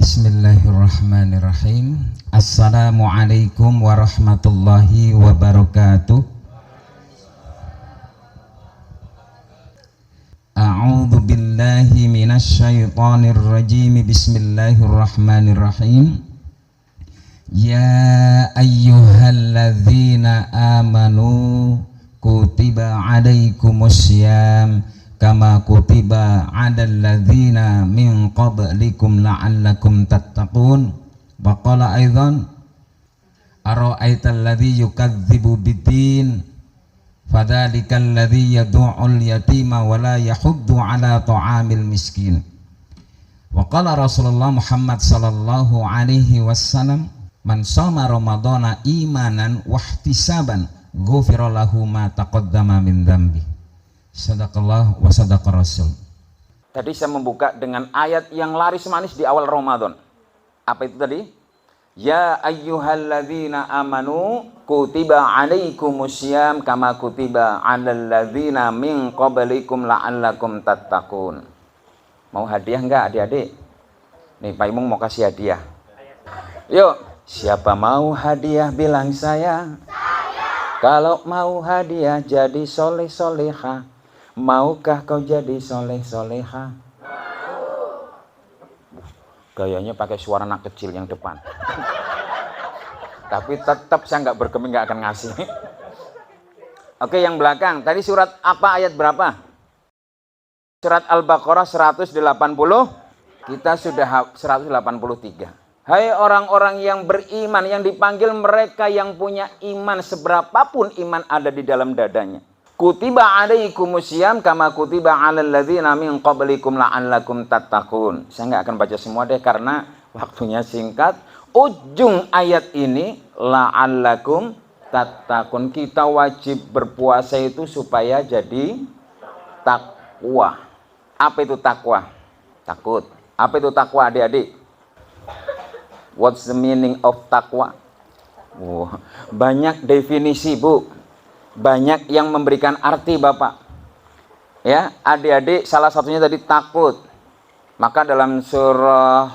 Bismillahirrahmanirrahim. Assalamualaikum warahmatullahi wabarakatuh. A'udzu billahi minasyaitonir rajim. Bismillahirrahmanirrahim. Ya ayyuhalladzina amanu kutiba alaikumussyam kama kutiba 'alal ladzina min qablikum la'allakum tattaqun. Wa qala aidan ara'aital ladzi yukadzibu biddin fadzalikal ladzi yad'ul yatima wa la yahuddu 'ala ta'amil miskin. Wa qala Rasulullah Muhammad sallallahu alaihi wasallam man shoma ramadhana imanan wahtisaban ghufira lahu ma taqaddama min dzambi. Sadaqallah wa sadaqa Rasul. Tadi saya membuka dengan ayat yang laris manis di awal Ramadan. Apa itu tadi? Ya ayyuhalladzina amanu kutiba alaikumussyam kama kutiba 'alal ladzina min qablikum la'allakum tattaqun. Mau hadiah enggak adik-adik? Nih Pak Imung mau kasih hadiah. Yuk, siapa mau hadiah bilang saya. Kalau mau hadiah jadi soleh-soleha. Maukah kau jadi soleh-soleha? Gayanya pakai suara anak kecil yang depan. Tapi tetap saya nggak bergeming, nggak akan ngasih. Oke, yang belakang. Tadi surat apa, ayat berapa? Surat Al-Baqarah 180. Kita sudah 183. Hai orang-orang yang beriman, yang dipanggil mereka yang punya iman, seberapapun iman ada di dalam dadanya. Kutiba alaikumussyam kama kutiba 'alal ladzina min qablikum la'allakum tattaqun. Saya nggak akan baca semua deh karena waktunya singkat. Ujung ayat ini la'allakum tattaqun. Kita wajib berpuasa itu supaya jadi takwa. Apa itu takwa? Takut. Apa itu takwa adik-adik? What's the meaning of takwa? Banyak definisi, Bu. Banyak yang memberikan arti Bapak. Ya, adik-adik salah satunya tadi takut. Maka dalam surah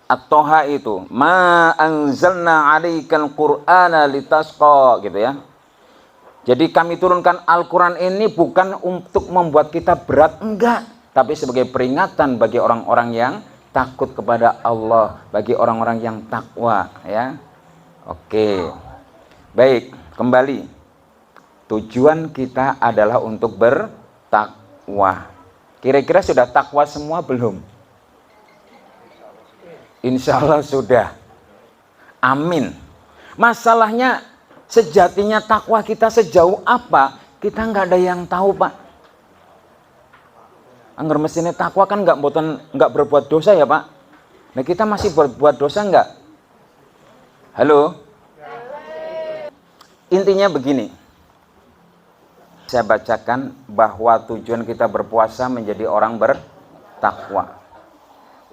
At-Toha itu, ma anzalna 'alaikal qur'ana litasqa gitu ya. Jadi kami turunkan Al-Qur'an ini bukan untuk membuat kita berat, enggak, tapi sebagai peringatan bagi orang-orang yang takut kepada Allah, bagi orang-orang yang takwa ya. Oke. Baik, kembali. Tujuan kita adalah untuk bertakwa. Kira-kira sudah takwa semua belum? Insya Allah sudah. Amin. Masalahnya sejatinya takwa kita sejauh apa? Kita nggak ada yang tahu, Pak. Angger mesinnya takwa kan nggak berbuat dosa ya, Pak. Nah kita masih berbuat dosa nggak? Halo? Intinya begini. Saya bacakan bahwa tujuan kita berpuasa menjadi orang bertakwa.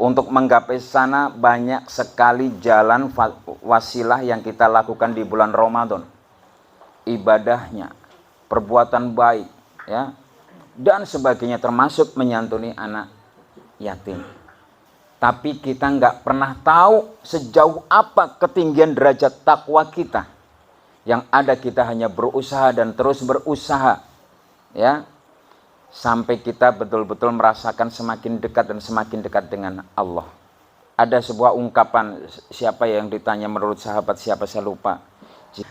Untuk menggapai sana banyak sekali jalan wasilah yang kita lakukan di bulan Ramadan. Ibadahnya, perbuatan baik, ya, dan sebagainya termasuk menyantuni anak yatim. Tapi kita nggak pernah tahu sejauh apa ketinggian derajat takwa kita. Yang ada kita hanya berusaha dan terus berusaha ya sampai kita betul-betul merasakan semakin dekat dengan Allah. Ada sebuah ungkapan, siapa yang ditanya menurut sahabat siapa saya lupa.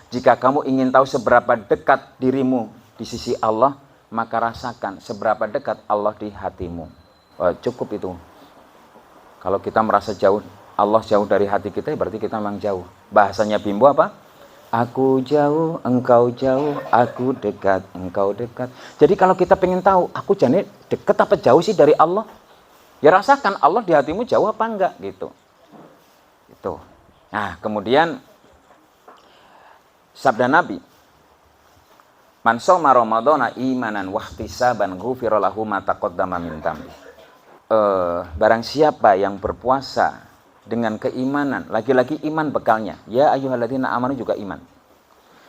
Jika kamu ingin tahu seberapa dekat dirimu di sisi Allah, maka rasakan seberapa dekat Allah di hatimu. Cukup itu. Kalau kita merasa jauh, Allah jauh dari hati kita, berarti kita memang jauh. Bahasanya Bimbo apa? Aku jauh, engkau jauh, aku dekat, engkau dekat. Jadi kalau kita pengen tahu, aku jadi dekat apa jauh sih dari Allah? Ya rasakan Allah di hatimu jauh apa enggak gitu. Itu. Nah, kemudian sabda Nabi, man shoma ramadhana imanan wahtisaban ghufira lahu ma taqaddama min dzambi. Barang siapa yang berpuasa dengan keimanan, lagi-lagi iman bekalnya. Ya ayyuhalladzina amanu juga iman.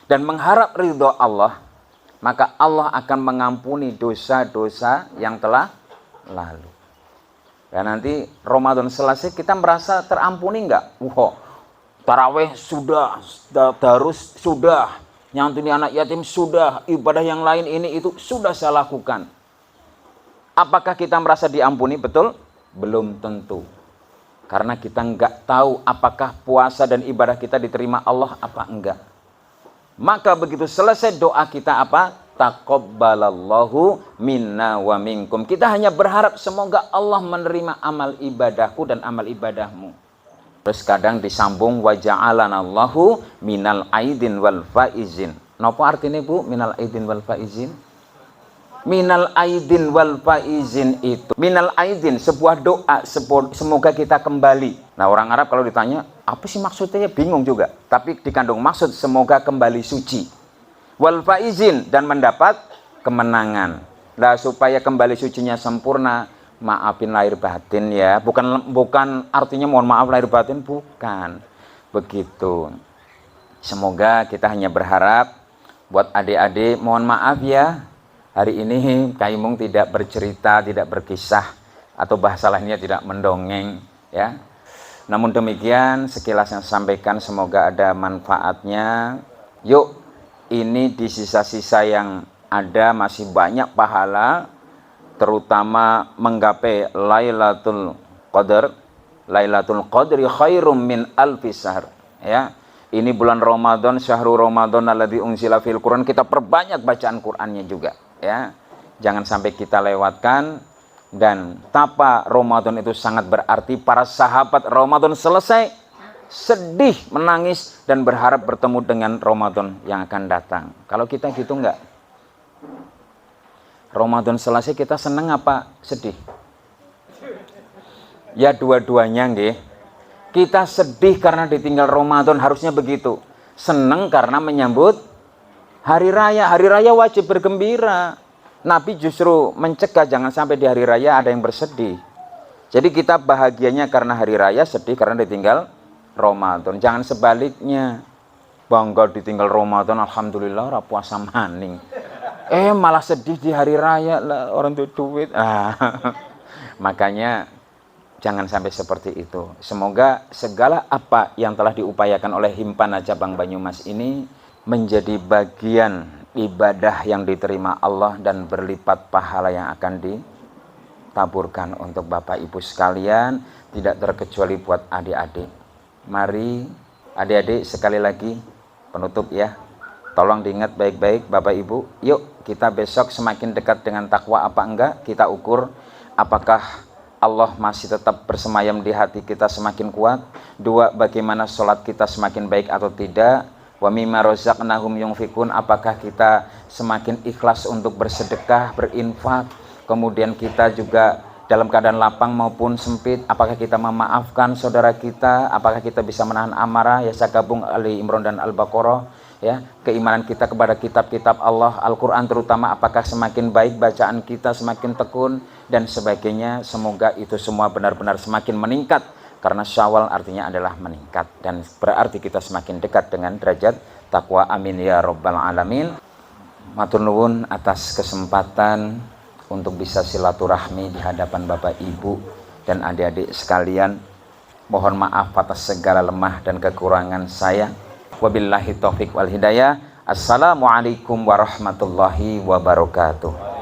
Dan mengharap ridho Allah, maka Allah akan mengampuni dosa-dosa yang telah lalu. Ya nanti Ramadan selesai kita merasa terampuni nggak? Taraweh sudah, darus sudah, nyantuni anak yatim sudah, ibadah yang lain ini itu sudah saya lakukan. Apakah kita merasa diampuni? Betul? Belum tentu. Karena kita nggak tahu apakah puasa dan ibadah kita diterima Allah apa enggak. Maka begitu selesai doa kita apa? Taqabbalallahu minna wa minkum. Kita hanya berharap semoga Allah menerima amal ibadahku dan amal ibadahmu. Terus kadang disambung wa ja'alanallahu minal aidin wal faizin. Napa artinya Bu minal aidin wal faizin? Minal aidin wal faizin itu. Minal aidin sebuah doa semoga kita kembali. Nah, orang Arab kalau ditanya, apa sih maksudnya? Bingung juga. Tapi dikandung maksud semoga kembali suci. Wal faizin dan mendapat kemenangan. Nah, supaya kembali sucinya sempurna, maafin lahir batin ya, bukan artinya mohon maaf lahir batin, bukan begitu. Semoga kita hanya berharap buat adik-adik, mohon maaf ya, hari ini Kaimung tidak bercerita, tidak berkisah, atau bahasa lainnya tidak mendongeng ya. Namun demikian sekilas yang saya sampaikan, semoga ada manfaatnya. Yuk, ini di sisa-sisa yang ada masih banyak pahala, terutama menggapai Lailatul Qadar. Lailatul Qadri khairum min alfi syahr. Ya, ini bulan Ramadan, syahrul Ramadan alladzi unzila fil Quran, kita perbanyak bacaan Qur'annya juga ya. Jangan sampai kita lewatkan. Dan tapa Ramadan itu sangat berarti. Para sahabat Ramadan selesai sedih, menangis dan berharap bertemu dengan Ramadan yang akan datang. Kalau kita gitu enggak? Ramadan selesai kita seneng apa sedih? Ya dua-duanya nggih. Kita sedih karena ditinggal Ramadan, harusnya begitu. Seneng karena menyambut hari raya. Hari raya wajib bergembira. Nabi justru mencegah jangan sampai di hari raya ada yang bersedih. Jadi kita bahagianya karena hari raya, sedih karena ditinggal Ramadan. Jangan sebaliknya. Bangga ditinggal Ramadan, alhamdulillah ora puasa maning. Malah sedih di hari raya lah, orang tuh duit. Makanya jangan sampai seperti itu. Semoga segala apa yang telah diupayakan oleh Himpana Cabang Banyumas ini menjadi bagian ibadah yang diterima Allah dan berlipat pahala yang akan ditaburkan untuk Bapak Ibu sekalian, tidak terkecuali buat adik-adik. Mari adik-adik sekali lagi penutup ya. Tolong diingat baik-baik Bapak Ibu. Yuk kita besok semakin dekat dengan takwa apa enggak, kita ukur apakah Allah masih tetap bersemayam di hati kita semakin kuat. Dua, bagaimana sholat kita semakin baik atau tidak. Wa mimma razaqnahum yunfikun, apakah kita semakin ikhlas untuk bersedekah, berinfak. Kemudian kita juga dalam keadaan lapang maupun sempit, apakah kita memaafkan saudara kita, apakah kita bisa menahan amarah. Ya, saya gabung Ali Imran dan Al-Baqarah. Ya, keimanan kita kepada kitab-kitab Allah, Al-Quran terutama, apakah semakin baik, bacaan kita semakin tekun dan sebagainya. Semoga itu semua benar-benar semakin meningkat, karena Syawal artinya adalah meningkat dan berarti kita semakin dekat dengan derajat takwa. Amin ya rabbal alamin. Matur nuwun atas kesempatan untuk bisa silaturahmi di hadapan Bapak Ibu dan adik-adik sekalian. Mohon maaf atas segala lemah dan kekurangan saya. Wabillahi taufiq wal hidayah. Assalamualaikum warahmatullahi wabarakatuh.